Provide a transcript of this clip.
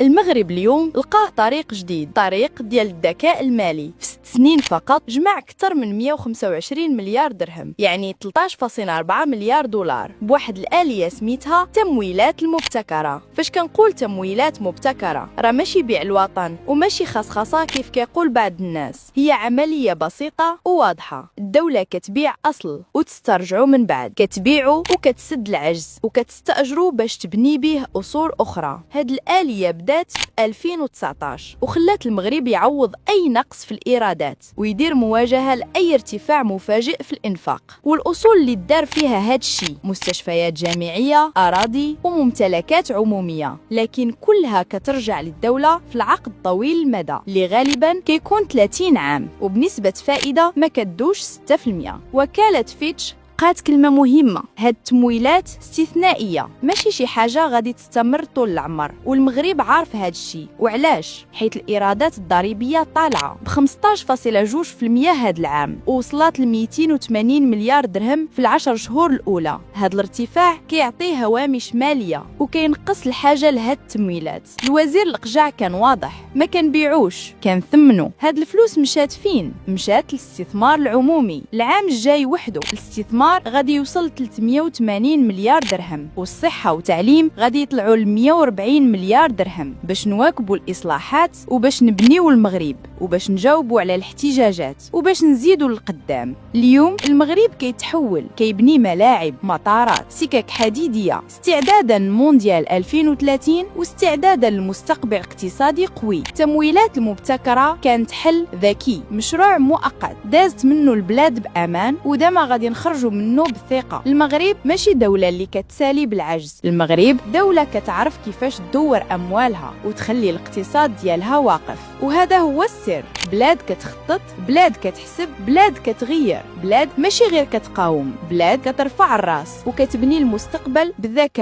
المغرب اليوم لقاه طريق جديد، طريق ديال الذكاء المالي. في 6 سنين فقط جمع أكثر من 125 مليار درهم، يعني 13.4 مليار دولار، بواحد الآلية سميتها تمويلات المبتكرة. فاش كنقول تمويلات مبتكرة، راه ماشي بيع الوطن وماشي خصخصة كيف كيقول بعض الناس، هي عملية بسيطة وواضحة. الدولة كتبيع أصل وتسترجعه من بعد، كتبيعه وكتسد العجز وكتستأجره باش تبني به أصول أخرى. هاد الآلية بدات في 2019 وخلات المغرب يعوض أي نقص في الإيرادات ويدير مواجهة لأي ارتفاع مفاجئ في الإنفاق. والأصول اللي دار فيها هاد الشي مستشفيات جامعية، أراضي وممتلكات عمومية، لكن كلها كترجع للدولة في العقد طويل المدى اللي غالبا كيكون 30 عام وبنسبة فائدة ما كدوش 6%. وكالة فيتش قالت كلمة مهمة: هاد التمويلات استثنائية، ماشي شي حاجة غادي تستمر طول العمر. والمغرب عارف هاد الشي. وعلاش؟ حيت الإيرادات الضريبية طالعة ب 15.2% هاد العام ووصلت ل 280 مليار درهم في ال10 شهور الأولى. هاد الارتفاع كيعطي هوامش مالية وكينقص الحاجة لهاد التمويلات. الوزير القجع كان واضح: ما كنبيعوش، كنثمنوا. هاد الفلوس مشات فين؟ مشات للاستثمار العمومي. العام الجاي وحده الاستثمار غادي يوصل 380 مليار درهم، والصحة والتعليم غادي يطلعوا ل 140 مليار درهم، باش نواكبوا الإصلاحات وباش نبنيو المغرب وباش نجاوبوا على الاحتجاجات وباش نزيدوا للقدام. اليوم المغرب كيتحول، كيبني ملاعب، مطارات، سكك حديدية، استعدادا لمونديال 2030 واستعدادا لمستقبل اقتصادي قوي. التمويلات المبتكرة كانت حل ذكي، مشروع مؤقت دازت منه البلاد بأمان ودما غادي نخرجوا منه بثقة. المغرب ماشي دولة اللي كتسالي بالعجز، المغرب دولة كتعرف كيفاش تدور أموالها وتخلي الاقتصاد ديالها واقف. وهذا هو السر: بلاد كتخطط، بلاد كتحسب، بلاد كتغير، بلاد ماشي غير كتقاوم، بلاد كترفع الراس وكتبني المستقبل بذكاء.